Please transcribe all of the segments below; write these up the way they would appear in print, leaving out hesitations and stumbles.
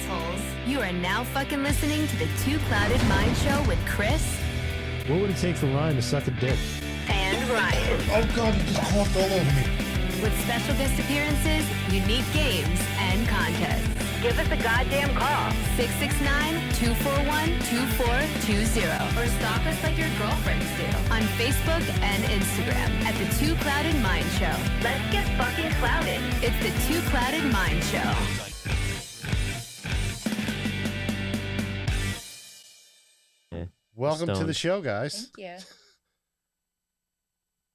assholes. You are now fucking listening to the Two Clouded Mind Show with Chris. What would it take for Ryan to suck a dick? And Ryan. Oh God, you just coughed all over me. With special guest appearances, unique games, and contests. Give us a goddamn call. 669-241-2420. Or stalk us like your girlfriends do. On Facebook and Instagram at the Two Clouded Mind Show. Let's get fucking clouded. It's the Two Clouded Mind Show. Welcome to the show, guys. Thank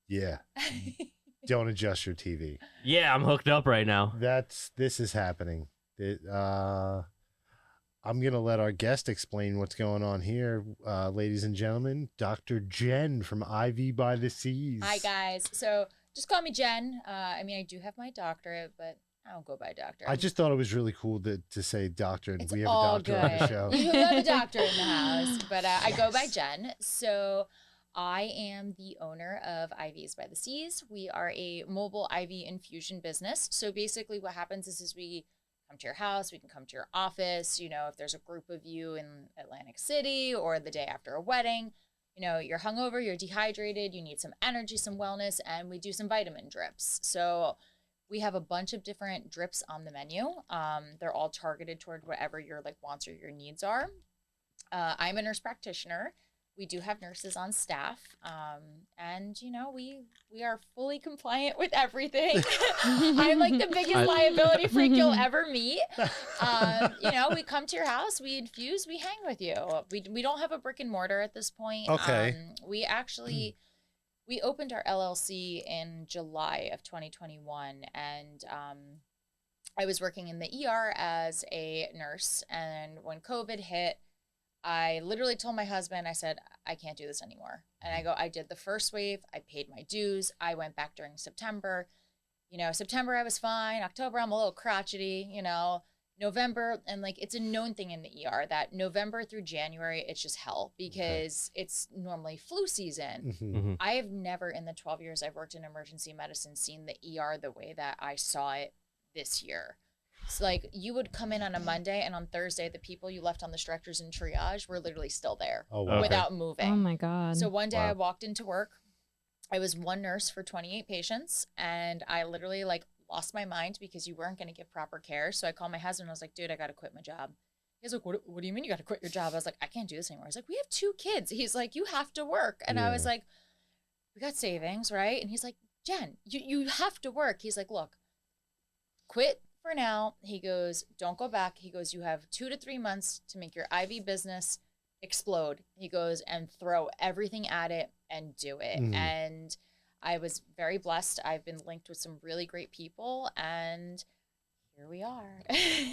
Yeah. Don't adjust your TV. Yeah, I'm hooked up right now. This is happening. I'm gonna let our guest explain what's going on here, ladies and gentlemen. Dr. Jen from IV by the Seas. Hi, guys. So just call me Jen. I do have my doctorate, but I don't go by doctor. I just thought it was really cool to say doctor, and it's we have all a doctor good. on the show. You have a doctor in the house, but I go by Jen. So I am the owner of IVs By The Seas. We are a mobile IV infusion business. So basically what happens is we come to your house, we can come to your office, if there's a group of you in Atlantic City or the day after a wedding, you're hungover, you're dehydrated, you need some energy, some wellness, and we do some vitamin drips. So we have a bunch of different drips on the menu. They're all targeted toward whatever your wants or your needs are. I'm a nurse practitioner. We do have nurses on staff, and we are fully compliant with everything. I'm like the biggest liability freak you'll ever meet. We come to your house, we infuse, we hang with you. We don't have a brick and mortar at this point. Okay. We opened our LLC in July of 2021, and I was working in the ER as a nurse, and when COVID hit, I literally told my husband, I said, I can't do this anymore. And I did the first wave. I paid my dues. I went back during September. September I was fine. October I'm a little crotchety, November, and it's a known thing in the ER that November through January, it's just hell because it's normally flu season. Mm-hmm. I have never in the 12 years I've worked in emergency medicine seen the ER the way that I saw it this year. So you would come in on a Monday, and on Thursday, the people you left on the stretchers in triage were literally still there without moving. Oh my God. So one day I walked into work. I was one nurse for 28 patients, and I literally lost my mind because you weren't going to give proper care. So I called my husband. I was like, dude, I got to quit my job. He's like, what do you mean you got to quit your job? I was like, I can't do this anymore. He's like, we have 2 kids. He's like, you have to work. And I was like, we got savings, right? And he's like, Jen, you have to work. He's like, look, quit for now. He goes, don't go back. He goes, you have 2 to 3 months to make your IV business explode. He goes, and throw everything at it and do it. Mm. And I was very blessed. I've been linked with some really great people, and here we are.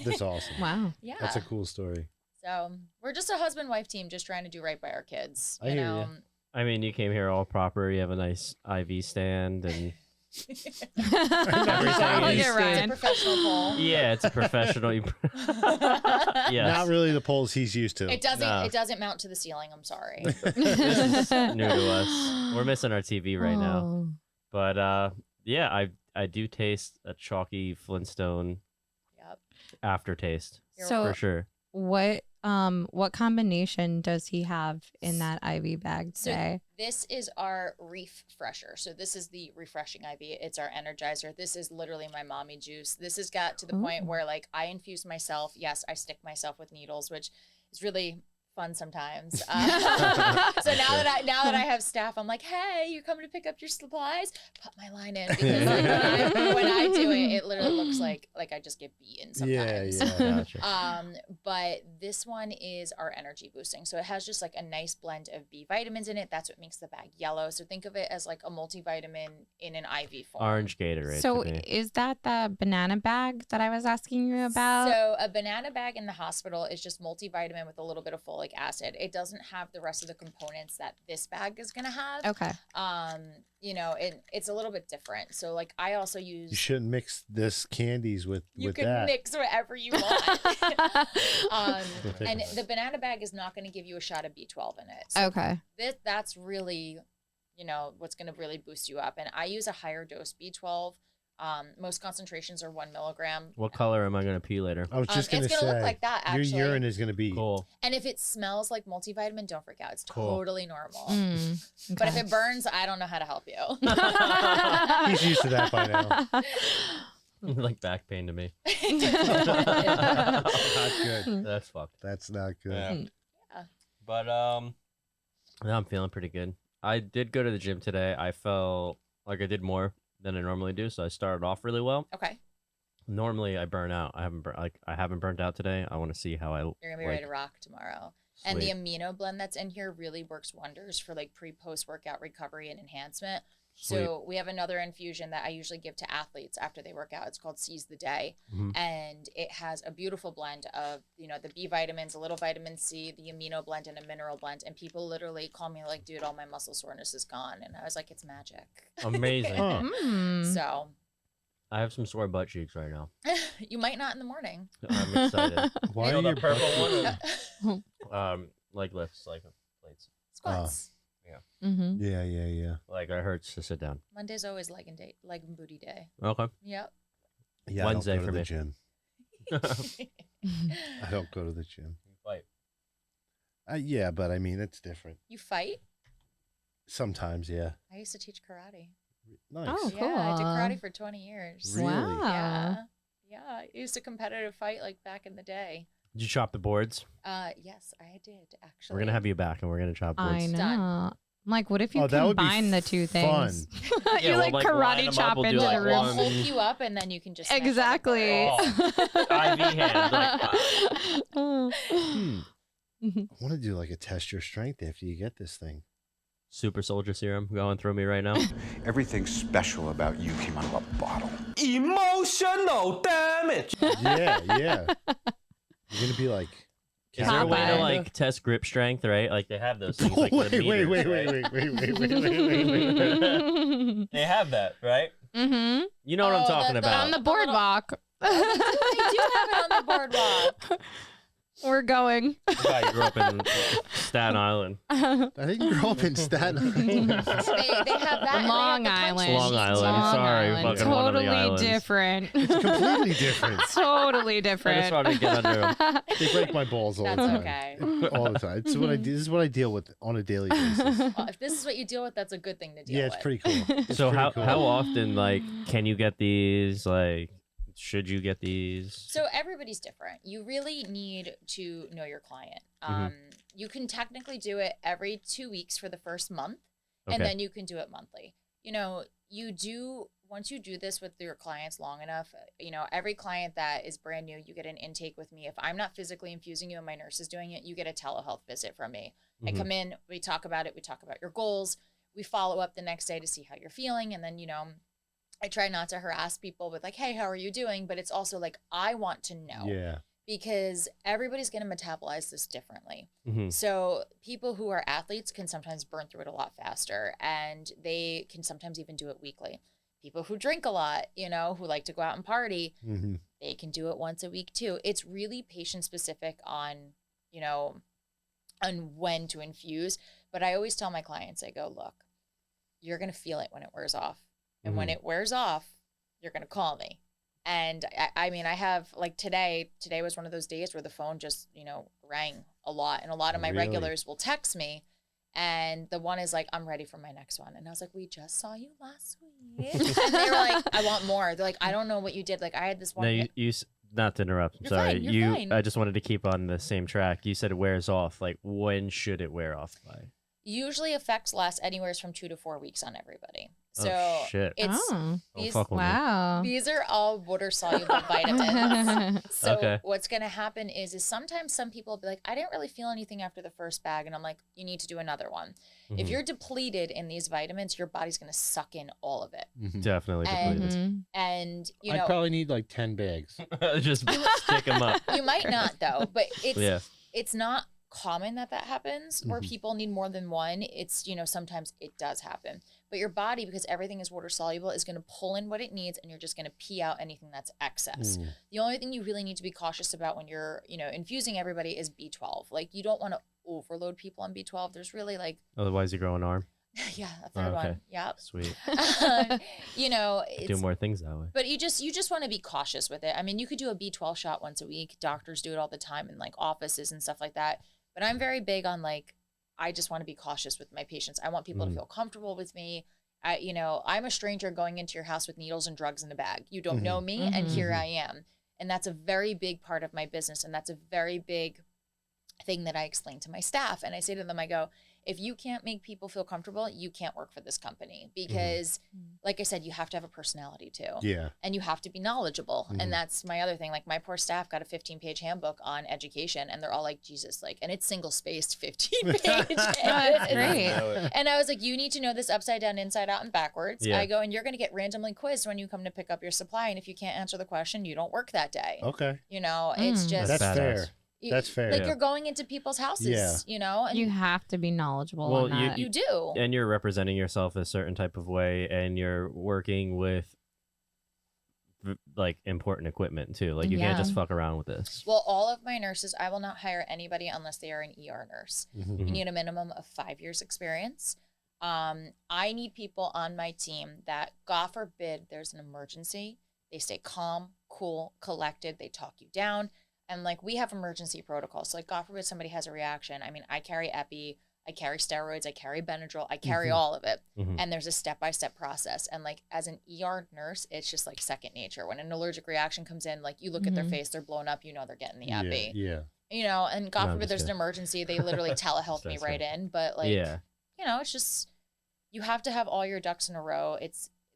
That's awesome. Wow. Yeah. That's a cool story. So we're just a husband-wife team just trying to do right by our kids. I hear you. I mean, you came here all proper. You have a nice IV stand and Look at Ryan. It's a professional poll. yeah, it's a professional. Yes. Not really the polls he's used to. It doesn't. No. It doesn't mount to the ceiling. I'm sorry. This is new to us. We're missing our TV right now. Oh. But yeah, I do taste a chalky Flintstone Yep. aftertaste So for sure. what combination does he have in that IV bag today? So this is our Reef Fresher. So this is the refreshing IV. It's our energizer. This is literally my mommy juice. This has got to the point where I infuse myself. Yes, I stick myself with needles, which is really fun sometimes. So now that I have staff, I'm like, hey, you're coming to pick up your supplies? Put my line in, because when I do it, it literally looks like I just get beaten sometimes. Yeah. Gotcha. But this one is our energy boosting. So it has just a nice blend of B vitamins in it. That's what makes the bag yellow. So think of it as a multivitamin in an IV form. Orange Gatorade. So to me. is that the banana bag that I was asking you about? So a banana bag in the hospital is just multivitamin with a little bit of folic acid. It doesn't have the rest of the components that this bag is going to have. Okay. It's a little bit different. So I also use. You shouldn't mix this candies with You with can that. mix whatever you want. And the banana bag is not going to give you a shot of B12 in it. So Okay. that's really, what's going to really boost you up. And I use a higher dose B12 Most concentrations are 1 milligram. What color am I gonna pee later? I was just gonna It's say gonna look like that, actually. your urine is gonna be Cool. And if it smells like multivitamin, don't freak out. It's Cool. totally normal. Okay. But if it burns, I don't know how to help you. He's used to that by now. Like back pain to me. Not good. That's fucked. That's not good. Yeah. Yeah. But now I'm feeling pretty good. I did go to the gym today. I felt like I did more than I normally do, so I started off really well. Okay. Normally I burn out. I haven't burnt out today. I want to see how You're gonna be like, ready to rock tomorrow. And the sleep. amino blend that's in here really works wonders for like pre-post workout recovery and enhancement. Sleep. So we have another infusion that I usually give to athletes after they work out. It's called Seize the Day. Mhm. And it has a beautiful blend of, the B vitamins, a little vitamin C, the amino blend, and a mineral blend. And people literally call me like, dude, all my muscle soreness is gone. And I was like, it's magic. Amazing. Huh. So I have some sore butt cheeks right now. you might not in the morning. I'm excited. Why You are know you the purple one? Like lifts, like plates. Squats. Mm-hmm. Yeah. Like it hurts to sit down. Monday's always leg and booty day. Okay. Yep. Yeah, Wednesday I don't go for to the me. gym. I don't go to the gym. Fight. Yeah, but I mean, it's different. You fight? Sometimes, yeah. I used to teach karate. Nice. Oh, Yeah, I did cool. karate for 20 years. Really? Wow. Yeah. Yeah, I used a competitive fight like back in the day. Did you chop the boards? Yes, I did actually. We're gonna have you back, and we're gonna chop boards. I know. Done. I'm like, what if you Oh, that would be combine the two fun. things? Yeah, you we'll, like like, line 'em karate up, chop we'll do, into like, the We'll room. one- hulk you up and then you can just smash on the Exactly. board. IV hand. Like, I want to do like a test your strength after you get this thing. super soldier serum going through me right now. Everything special about you came out of a bottle. Emotional damage. Yeah. You're gonna be like. Is there a way to Popeye. like test grip strength? Right, like they have those things. Like wait, the wait, meters, wait, right? wait. They have that, right? Mm-hmm. You know what I'm Oh, talking the- about. On the boardwalk. They do have it on the boardwalk. We're going. guy who grew up in Staten Island. I think you grew up in Staten Island. They have that. and they Long have the punch Island. Long sheets. Island. Long Sorry, Island. fucking one of the Totally islands. different. It's completely different. Totally I different. just wanted to get under them. They break my balls all That's the time. okay. All the time. This is what I deal with on a daily basis. Well, if this is what you deal with, that's a good thing to deal Yeah, with. it's pretty cool. It's So pretty cool. how often like can you get these? Like, should you get these? So everybody's different. You really need to know your client. You can technically do it every 2 weeks for the first month, and Okay. then you can do it monthly. Once you do this with your clients long enough, every client that is brand new, you get an intake with me. If I'm not physically infusing you and my nurse is doing it, you get a telehealth visit from me. I come in, we talk about it, we talk about your goals, we follow up the next day to see how you're feeling, and then, I try not to harass people with like, hey, how are you doing? But it's also like, I want to know. Yeah. Because everybody's going to metabolize this differently. Mhm. So people who are athletes can sometimes burn through it a lot faster, and they can sometimes even do it weekly. People who drink a lot, who like to go out and party, Mm-hmm. they can do it once a week too. It's really patient specific on when to infuse. But I always tell my clients, I go, look, you're going to feel it when it wears off. And when it wears off, you're going to call me. And I mean, I have like today was one of those days where the phone just, rang a lot. And a lot of my Really? regulars will text me. And the one is like, I'm ready for my next one. And I was like, we just saw you last week. And they were like, I want more. They're like, I don't know what you did. Like I had this one. No, you not to interrupt. I'm You're sorry. fine, you're fine. I just wanted to keep on the same track. You said it wears off. Like, when should it wear off by? Usually effects last anywhere from 2 to 4 weeks on everybody. So Oh, shit. it's Oh, these, fuck with me. wow. these are all water soluble vitamins. So Okay. what's going to happen is sometimes some people will be like, I didn't really feel anything after the first bag. And I'm like, you need to do another one. If Mhm. you're depleted in these vitamins, your body's going to suck in all of it. Definitely And- depleted. Mhm. And, I probably need like 10 bags. Just stick them up. you might not though, but Yeah. it's not common that happens where people need more than one. It's, sometimes it does happen. But your body, because everything is water soluble, is going to pull in what it needs, and you're just going to pee out anything that's excess. The only thing you really need to be cautious about when you're, infusing everybody is B12. Like, you don't want to overload people on B12. There's really like, Otherwise, you grow an arm. Yeah, a third okay. one. Yep. Sweet. You know, Do more things that way. but you just want to be cautious with it. I mean, you could do a B12 shot once a week. Doctors do it all the time in like offices and stuff like that. But I'm very big on like, I just want to be cautious with my patients. I want people to feel comfortable with me. I'm a stranger going into your house with needles and drugs in a bag. You don't know me, and here I am. And that's a very big part of my business. And that's a very big thing that I explain to my staff. And I say to them, I go, if you can't make people feel comfortable, you can't work for this company because like I said, you have to have a personality too. Yeah. And you have to be knowledgeable. And that's my other thing. Like my poor staff got a 15-page handbook on education and they're all like, Jesus, like, and it's single spaced 15 pages. That's great. And I was like, you need to know this upside down, inside out, and backwards. Yeah. I go, and you're going to get randomly quizzed when you come to pick up your supply. And if you can't answer the question, you don't work that day. Okay. It's just, That's fair. badass. That's fair. Like Yeah. you're going into people's houses, and You have to be knowledgeable Well, on that. you do. And you're representing yourself a certain type of way, and you're working with like important equipment too. Like you can't just fuck around with this. Well, all of my nurses, I will not hire anybody unless they are an ER nurse. You need a minimum of 5 years experience. I need people on my team that, God forbid, there's an emergency. They stay calm, cool, collected. They talk you down. And like we have emergency protocols. So like God forbid somebody has a reaction. I mean, I carry epi, I carry steroids, I carry Benadryl, I carry all of it. And there's a step-by-step process. And like as an ER nurse, it's just like second nature. When an allergic reaction comes in, like you look at their face, they're blown up, they're getting the epi. Yeah. And God No, forbid just there's an kidding. emergency, they literally telehealth me right in. But like, it's just, you have to have all your ducks in a row.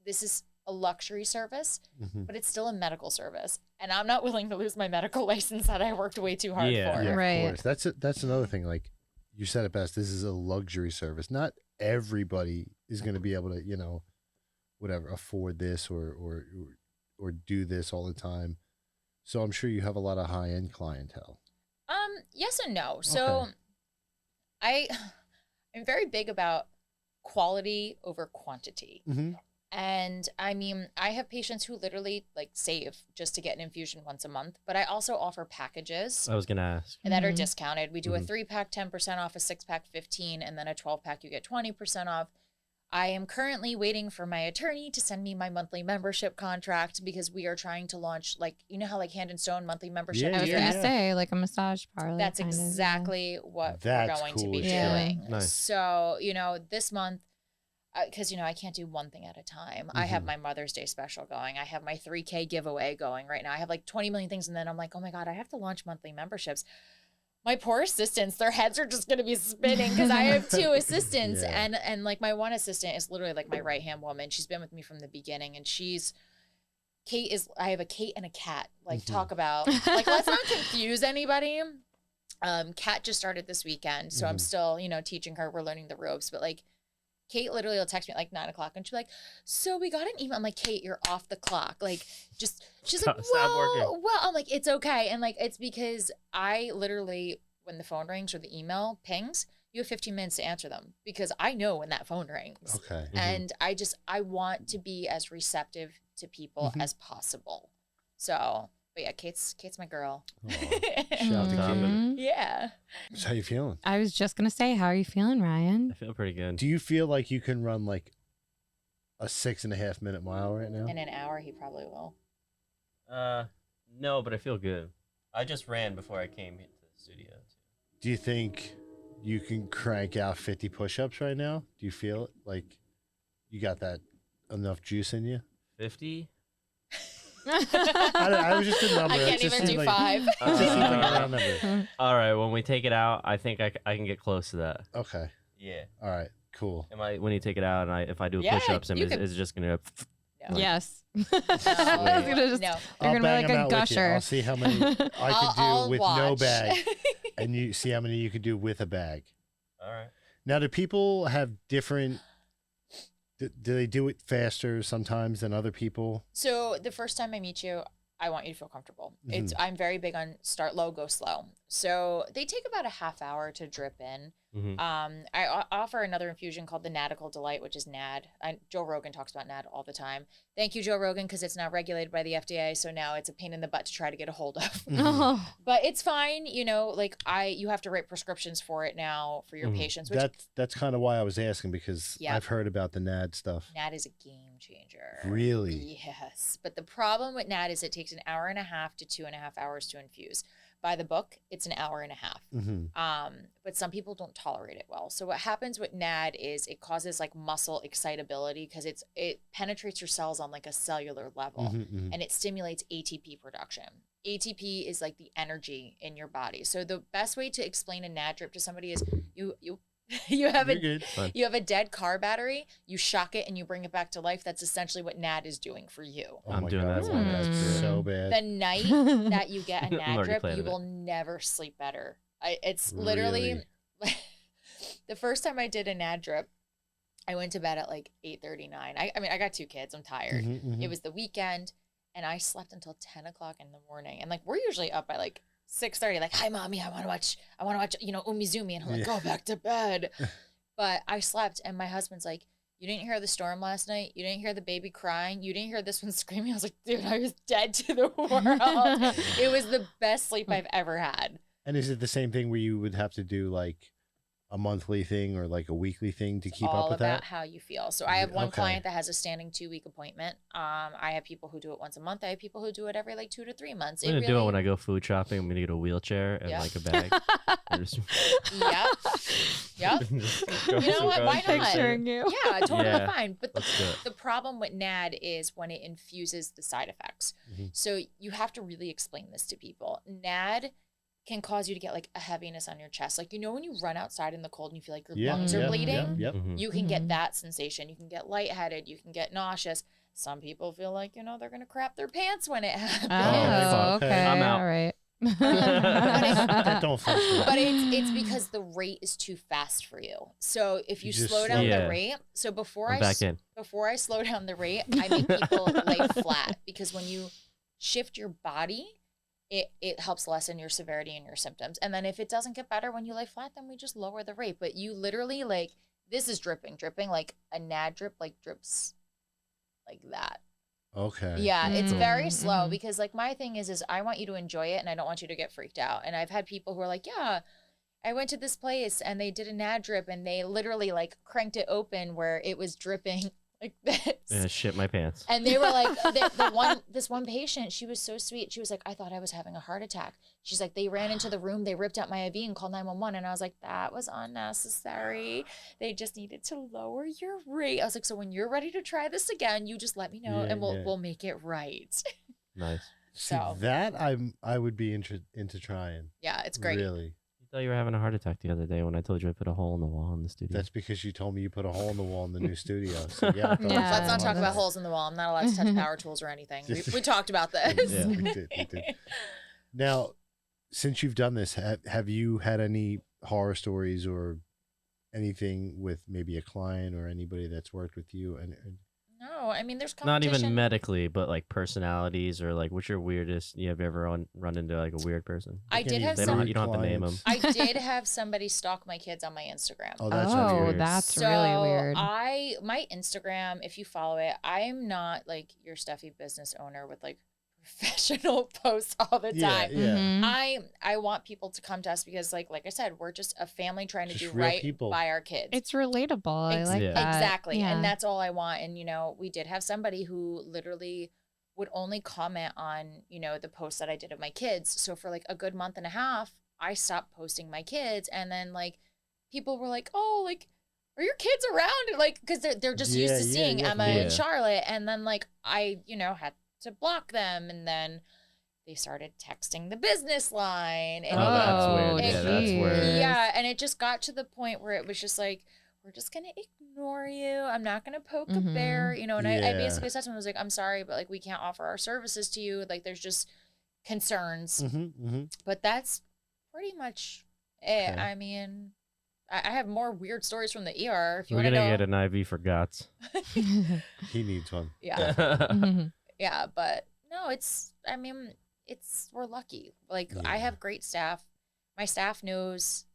This is a luxury service, but it's still a medical service. And I'm not willing to lose my medical license that I worked way too hard for. Yeah, Right. of course. That's another thing. Like you said it best. This is a luxury service. Not everybody is going to be able to, whatever, afford this or do this all the time. So I'm sure you have a lot of high end clientele. Yes and no. So I'm very big about quality over quantity. And I mean, I have patients who literally like save just to get an infusion once a month, but I also offer packages I was gonna ask. that are discounted. We do a 3-pack 10% off, a 6-pack 15, and then a 12-pack you get 20% off. I am currently waiting for my attorney to send me my monthly membership contract because we are trying to launch, like, how like Hand and Stone monthly membership. I was is? gonna say like a massage parlor. That's kind of, exactly what That's we're going to cool be as shit. doing. Nice. So, this month, because, I can't do one thing at a time. I have my Mother's Day special going. I have my 3K giveaway going right now. I have like 20 million things. And then I'm like, oh my God, I have to launch monthly memberships. My poor assistants, their heads are just going to be spinning because I have 2 assistants. Yeah. And like my one assistant is literally like my right-hand woman. She's been with me from the beginning and I have a Kate and a Cat. Like talk about, like, let's not confuse anybody. Kat just started this weekend. So I'm still, teaching her. We're learning the ropes, but like, Kate literally will text me at like 9 o'clock and she'll be like, so we got an email. I'm like, Kate, you're off the clock. Like, she's like, Stop working. well, I'm like, it's okay. And like, it's because I literally, when the phone rings or the email pings, you have 15 minutes to answer them because I know when that phone rings. Okay. And I want to be as receptive to people as possible. So, but yeah, Kate's my girl. Shout out to Kate. Yeah. So how you feeling? I was just gonna say, how are you feeling, Ryan? I feel pretty good. Do you feel like you can run like a 6.5 minute mile right now? In an hour, he probably will. No, but I feel good. I just ran before I came into the studio. Do you think you can crank out 50 push-ups right now? Do you feel it? Like you got that enough juice in you? 50? I was just a number. I It can't just even do seemed like- 5. It just seemed like a round number. All right, when we take it out, I think I can get close to that. Okay. Yeah. All right. Cool. When you take it out, and if I do Yeah, push-ups, you could- it's just gonna. No. Yes. No. I was gonna just, No. You're gonna be like them a out with you. gusher. I'll see how many I could I'll do with no watch. bag, and you see how many you could do with a bag. All right. Now, do people have different? Do they do it faster sometimes than other people? So the first time I meet you, I want you to feel comfortable. I'm very big on start low, go slow. So they take about a half hour to drip in. I offer another infusion called the Nadical Delight, which is NAD. Joe Rogan talks about NAD all the time. Thank you, Joe Rogan, because it's not regulated by the FDA, so now it's a pain in the butt to try to get a hold of. But it's fine, you know. Like you have to write prescriptions for it now for your patients. Which, that's kind of why I was asking, because Yep. I've heard about the NAD stuff. NAD is a game changer. Really? Yes. But the problem with NAD is it takes 1.5 hours to 2.5 hours to infuse. By the book, it's 1.5 hours. But some people don't tolerate it well. So what happens with NAD is it causes like muscle excitability because it penetrates your cells on like a cellular level and it stimulates ATP production. ATP is like the energy in your body. So the best way to explain a NAD drip to somebody is you have a dead car battery, you shock it and you bring it back to life. That's essentially what NAD is doing for you. Oh I'm my doing God, that. that's so bad. The night that you get a NAD already drip, planning you it. will never sleep better. It's literally the first time I did a NAD drip, I went to bed at like 8:39. I mean, I got 2 kids. I'm tired. It was the weekend, and I slept until 10 o'clock in the morning. And like we're usually up by like 6:30. Like, hi, mommy, I want to watch, you know, Umizoomi, and I'm like, go back to bed. But I slept, and my husband's like, you didn't hear the storm last night? You didn't hear the baby crying? You didn't hear this one screaming? I was like, dude, I was dead to the world. It was the best sleep I've ever had. And is it the same thing where you would have to do like a monthly thing or like a weekly thing to keep up with All about that? how you feel. So I have one Okay. client that has a standing 2-week appointment. I have people who do it once a month. I have people who do it every like 2 to 3 months. I'm gonna do it when I go food shopping. I'm gonna get a wheelchair and Yeah. like a bag. And just- Yep. You know what? Why not? Picturing you. Yeah, totally Yeah. fine. But Let's do it. the problem with NAD is when it infuses the side effects. So you have to really explain this to people. NAD can cause you to get like a heaviness on your chest. Like, you know, when you run outside in the cold and you feel like your lungs are bleeding, Yep. you can get that sensation. You can get lightheaded. You can get nauseous. Some people feel like, you know, they're going to crap their pants when it happens. Oh, okay. okay. I'm out. All right. That don't function. But it's because the rate is too fast for you. So if you You just slow down slow- the Yeah. rate, so before I'm I back in. before I slow down the rate, I make people lay flat, because when you shift your body, it helps lessen your severity and your symptoms. And then if it doesn't get better when you lay flat, then we just lower the rate. But you literally like, this is dripping like a NAD drip, like drips like that. Okay. Yeah, it's very Mhm, slow mhm. because like my thing is I want you to enjoy it and I don't want you to get freaked out. And I've had people who are like, yeah, I went to this place and they did a NAD drip and they literally like cranked it open where it was dripping like this. Yeah, shit my pants. And they were like, this one patient, she was so sweet. She was like, I thought I was having a heart attack. She's like, they ran into the room, they ripped out my IV and called 911. And I was like, that was unnecessary. They just needed to lower your rate. I was like, so when you're ready to try this again, you just let me know and we'll make it right. Nice. See, So- that I would be into trying. Yeah, it's great. Really. You thought you were having a heart attack the other day when I told you I put a hole in the wall in the studio. That's because you told me you put a hole in the wall in the new studio. So yeah. I thought it was Yeah. Let's not talk about that's- holes in the wall. I'm not allowed to touch power tools or anything. We talked about this. Yeah. We did. Now, since you've done this, have you had any horror stories or anything with maybe a client or anybody that's worked with you? And No, I mean, there's Not competition. even medically, but like personalities or like what's your weirdest? You have ever run into like a weird person? I did have They don't- some. you don't have to name them. I did have somebody stalk my kids on my Instagram. Oh, that's Oh, weird. that's So really weird. my Instagram, if you follow it, I am not like your stuffy business owner with like professional posts all the Yeah, time. yeah. Mhm. I want people to come to us because like I said, we're just a family trying to Just do real right people. by our kids. It's relatable. I like Yeah. that. Exactly. Yeah. And that's all I want. And, you know, we did have somebody who literally would only comment on, you know, the posts that I did of my kids. So for like a good month and a half, I stopped posting my kids. And then like people were like, oh, like, are your kids around? Like, because they're just used to seeing Emma Yeah. and Charlotte. And then like I, you know, had to block them. And then they started texting the business line. And Oh, that's Oh, weird. Yeah, that's weird. yeah, and it just got to the point where it was just like, we're just gonna ignore you. I'm not gonna poke a Mhm. bear, you know. And I Yeah. basically said to him, I was like, I'm sorry, but like we can't offer our services to you. Like there's just concerns. But that's pretty much it. Okay. I mean, I have more weird stories from the ER. If you We're want to gonna know, get an IV for GOTS. He needs one. yeah, Mhm. yeah. But no, it's. I mean, we're lucky. Like I Yeah. have great staff. My staff knows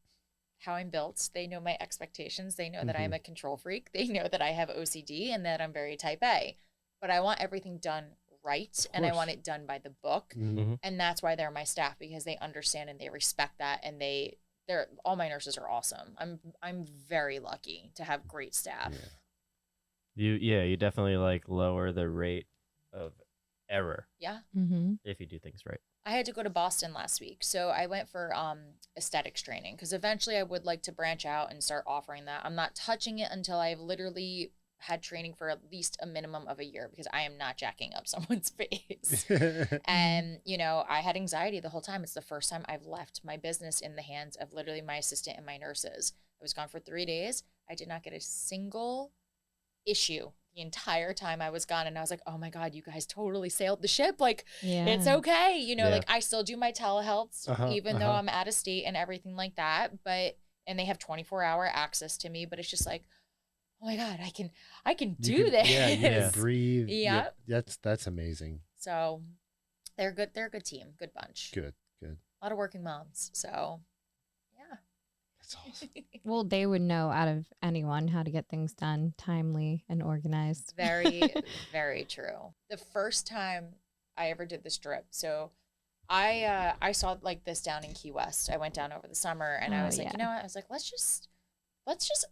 how I'm built. They know my expectations. They know that I'm a control freak. They know that I have OCD and that I'm very type A. But I want everything done right, and I want it done by the book. And that's why they're my staff, because they understand and they respect that, and they're all my nurses are awesome. I'm very lucky to have great staff. You definitely like lower the rate of error. Yeah. If you do things right. I had to go to Boston last week, so I went for aesthetics training, because eventually I would like to branch out and start offering that. I'm not touching it until I've literally had training for at least a minimum of a year, because I am not jacking up someone's face. And, you know, I had anxiety the whole time. It's the first time I've left my business in the hands of literally my assistant and my nurses. I was gone for 3 days. I did not get a single issue the entire time I was gone. And I was like, oh my God, you guys totally sailed the ship. Like, it's okay. You know, like I still do my telehealth, even though I'm out of state and everything like that. And they have 24-hour access to me, but it's just like, oh my God, I can do this. Yeah, you can breathe. Yeah. That's amazing. So they're good. They're a good team, good bunch. Good. A lot of working moms. So yeah. That's awesome. Well, they would know out of anyone how to get things done timely and organized. Very, very true. The first time I ever did this drip, so I saw like this down in Key West. I went down over the summer, and I was like, you know what? I was like, let's just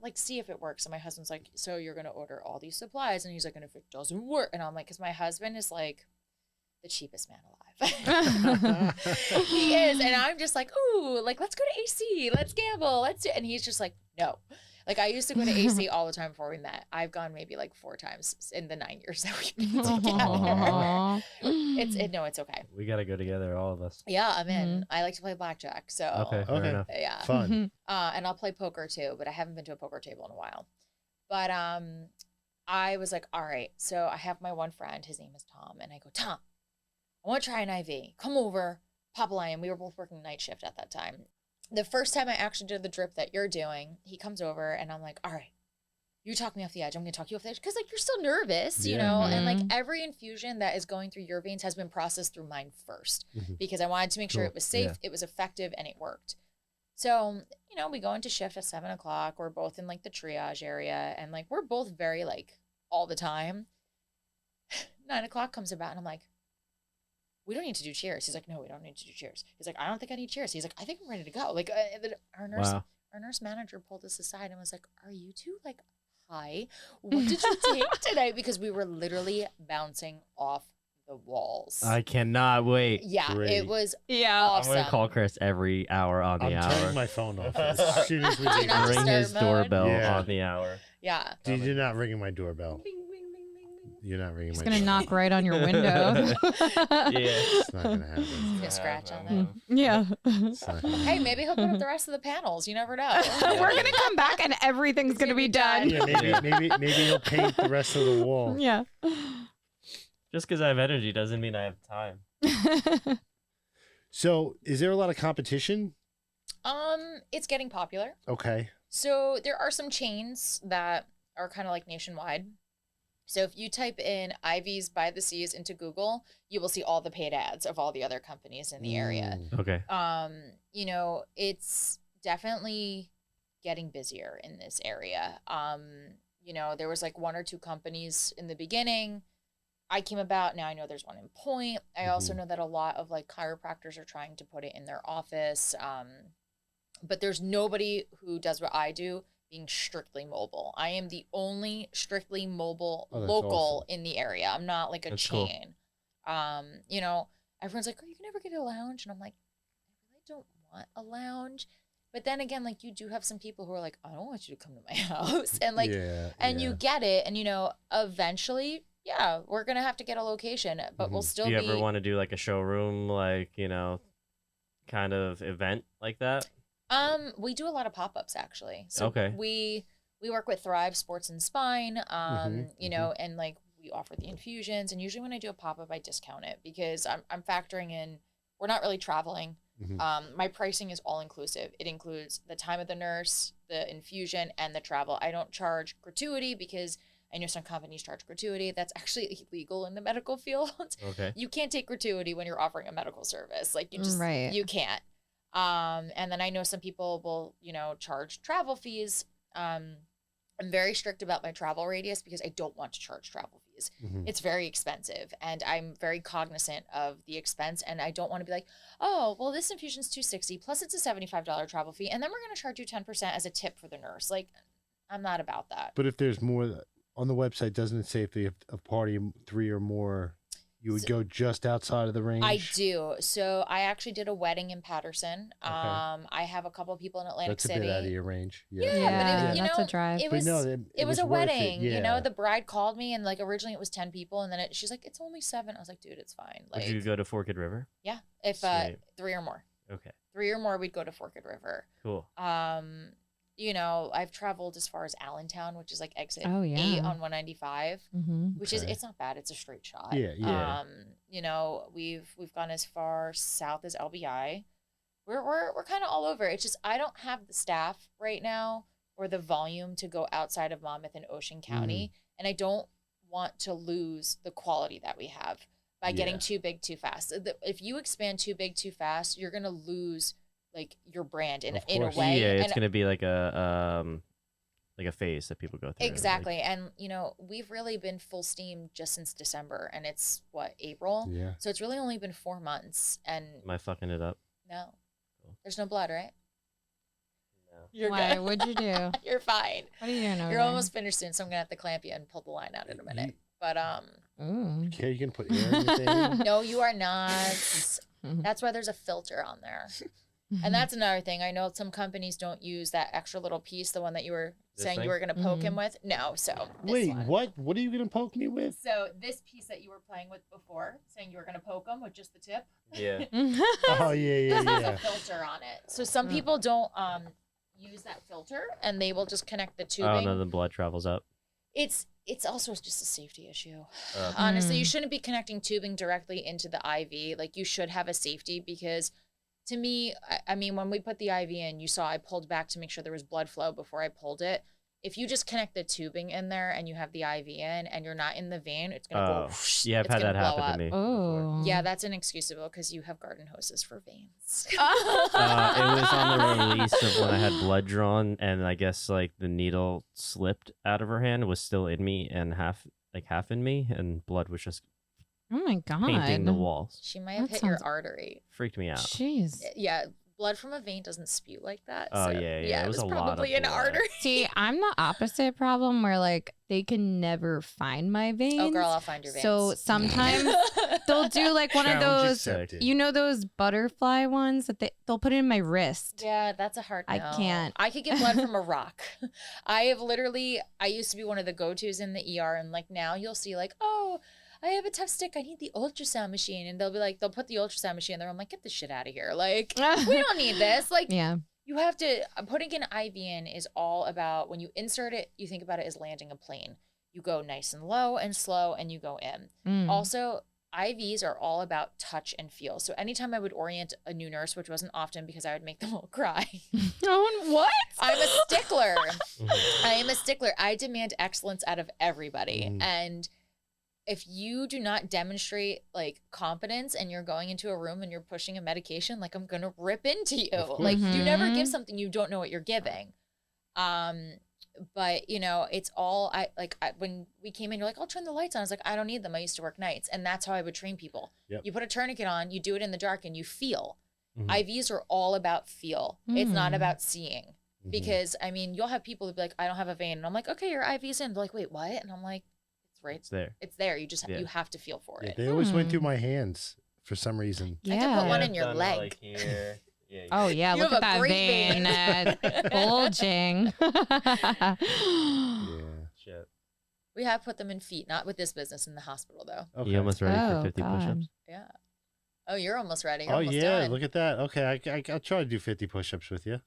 like see if it works. And my husband's like, so you're gonna order all these supplies? And he's like, and if it doesn't work, and I'm like, because my husband is like the cheapest man alive. He is, and I'm just like, ooh, like let's go to AC, let's gamble, let's do. And he's just like, no. Like I used to go to AC all the time before we met. I've gone maybe like 4 times in the 9 years that we've been together. It's okay. We got to go together, all of us. Yeah, I'm in. I like to play blackjack, so Okay, fair enough. yeah, Fun. and I'll play poker too, but I haven't been to a poker table in a while. But I was like, all right, so I have my one friend, his name is Tom, and I go, Tom, I want to try an IV. Come over, pop a line. We were both working night shift at that time. The first time I actually did the drip that you're doing, he comes over, and I'm like, all right, you talk me off the edge. I'm going to talk you off the edge. Because, like, you're still nervous, you know? And, like, every infusion that is going through your veins has been processed through mine first. Because I wanted to make sure it was safe, it was effective, and it worked. So, you know, we go into shift at 7 o'clock. We're both in, like, the triage area. And, like, we're both very, like, all the time. 9 o'clock comes about, and I'm like, we don't need to do cheers. He's like, no, we don't need to do cheers. He's like, I don't think I need cheers. He's like, I think I'm ready to go. Like our nurse manager pulled us aside and was like, are you two like high? What did you take tonight? Because we were literally bouncing off the walls. I cannot wait. Yeah, Great. it was Yeah. awesome. I'm going to call Chris every hour on the I'm hour. turning my phone off as soon as we leave. not Ring his disturb mode? doorbell Yeah. on the hour. Yeah. Dude, you're not ringing my doorbell. Bing, bing, bing, bing, bing. You're not ringing He's my gonna doorbell. knock right on your window. It's not gonna happen. He's gonna scratch on it. Yeah. It's not gonna Hey, maybe he'll put up the rest of the panels. You never know. We're gonna come back and everything's gonna be done. Yeah, maybe he'll paint the rest of the wall. Yeah. Just because I have energy doesn't mean I have time. So, is there a lot of competition? It's getting popular. Okay. So there are some chains that are kind of like nationwide. So if you type in IVs by the Seas into Google, you will see all the paid ads of all the other companies in the area. Okay. You know, it's definitely getting busier in this area. You know, there was like 1 or 2 companies in the beginning. I came about, now I know there's one in Point. I also know that a lot of like chiropractors are trying to put it in their office. But there's nobody who does what I do being strictly mobile. I am the only strictly mobile Oh, that's local awesome. in the area. I'm not like a That's cool. chain. You know, everyone's like, oh, you can never get a lounge. And I'm like, I really don't want a lounge. But then again, like you do have some people who are like, I don't want you to come to my house. And like, you get it. And you know, eventually, yeah, we're going to have to get a location, but we'll still Do you be. ever want to do like a showroom, like, you know, kind of event like that? We do a lot of pop-ups actually. So Okay. we work with Thrive Sports and Spine, you know, and like we offer the infusions. And usually when I do a pop-up, I discount it because I'm factoring in, we're not really traveling. My pricing is all inclusive. It includes the time of the nurse, the infusion, and the travel. I don't charge gratuity because I know some companies charge gratuity. That's actually illegal in the medical field. Okay. You can't take gratuity when you're offering a medical service. Like you just, Right. you can't. And then I know some people will, charge travel fees. I'm very strict about my travel radius because I don't want to charge travel fees. Mhm. It's very expensive, and I'm very cognizant of the expense, and I don't want to be like, oh, well, this infusion's $260 plus it's a $75 travel fee, and then we're going to charge you 10% as a tip for the nurse. Like, I'm not about that. But if there's more on the website, doesn't it say if they have a party of 3 or more, you would go just outside of the range? I do. So I actually did a wedding in Patterson. Okay. I have a couple people in Atlantic That's a City. bit out of your range. Yeah, Yeah, but that's a drive. It But was, no, it was a worth it, wedding. yeah. The bride called me, and like originally it was 10 people, and then she's like, it's only 7. I was like, dude, it's fine. Like, Would you go to Forked River? yeah, if Sweet. 3 or more. Okay. 3 or more, we'd go to Forked River. Cool. I've traveled as far as Allentown, which is like exit 8 on 195, which is, Okay. it's not bad. It's a straight shot. Yeah. We've gone as far south as LBI. We're kind of all over. It's just, I don't have the staff right now or the volume to go outside of Monmouth and Ocean County. And I don't want to lose the quality that we have by getting Yeah. too big too fast. If you expand too big too fast, you're going to lose like your brand in Of a course. way. Yeah, it's And- gonna be like a phase that people go through. Exactly. And, we've really been full steam just since December, and it's April? Yeah. So it's really only been 4 months, and Am I fucking it up? no, Cool. there's no blood, right? No. You're Why? good. What'd you do? You're fine. What are you doing over You're there? almost finished soon, so I'm going to have to clamp you and pull the line out in a minute. But, Ooh. Okay, you can put air in the thing. no, you are not. That's why there's a filter on there. And that's another thing. I know some companies don't use that extra little piece, the one that you were This saying thing? you were going to poke him with. No, so this Wait, one. what? What are you gonna poke me with? So this piece that you were playing with before, saying you were going to poke him with just the tip, Yeah. Oh yeah, has yeah. a filter on it. So some people don't use that filter, and they will just connect the tubing. Oh no, the blood travels up. It's also just a safety issue. Oh. Honestly, you shouldn't be connecting tubing directly into the IV. Like, you should have a safety, because to me, I mean, when we put the IV in, you saw I pulled back to make sure there was blood flow before I pulled it. If you just connect the tubing in there and you have the IV in and you're not in the vein, it's going to go whoosh, Yeah, I've it's had gonna that blow happen up. to me. Oh. Yeah, that's inexcusable because you have garden hoses for veins. It was on the release of when I had blood drawn, and I guess like the needle slipped out of her hand, was still in me, and half in me, and blood was just Oh my god. painting the walls. She might have That hit your sounds- artery. Freaked me out. Jeez. Yeah, blood from a vein doesn't spew like that. Oh, so, yeah, it was a lot of probably an blood. artery. See, I'm the opposite problem where like they can never find my veins. Oh, girl, I'll find your veins. So sometimes they'll do like one of Challenge those, accepted. you know, those butterfly ones that they'll put in my wrist. Yeah, that's a hard no. I can't. I could get blood from a rock. I used to be one of the go-tos in the ER, and like now you'll see like, oh, I have a tough stick. I need the ultrasound machine. And they'll put the ultrasound machine there. I'm like, get this shit out of here. Like, we don't need this. Like, Yeah. you have to, putting an IV in is all about, when you insert it, you think about it as landing a plane. You go nice and low and slow, and you go in. Mm. Also, IVs are all about touch and feel. So anytime I would orient a new nurse, which wasn't often because I would make them all cry. Oh, what? I'm a stickler. I am a stickler. I demand excellence out of everybody. And if you do not demonstrate like competence and you're going into a room and you're pushing a medication, like, I'm going to rip into you. Like, you never give something you don't know what you're giving. But it's all, when we came in, you're like, I'll turn the lights on. I was like, I don't need them. I used to work nights. And that's how I would train people. Yep. You put a tourniquet on, you do it in the dark, and you feel. Mhm. IVs are all about feel. It's not about seeing. Mhm. Because, I mean, you'll have people who be like, I don't have a vein. And I'm like, okay, your IV's in. They're like, wait, what? And I'm like, it's right. It's there. It's there. You just Yeah. you have to feel for Yeah, it. they always went through my hands for some reason. I could put one Yeah. in your leg. Yeah, Oh yeah, You look have at a that great vein, vein. bulging. Yeah. Shit. We have put them in feet, not with this business, in the hospital though. Okay. You almost ready Oh, for 50 God. push-ups? Yeah. Oh, you're almost ready. You're Oh almost yeah, done. look at that. Okay, I'll try to do 50 push-ups with you.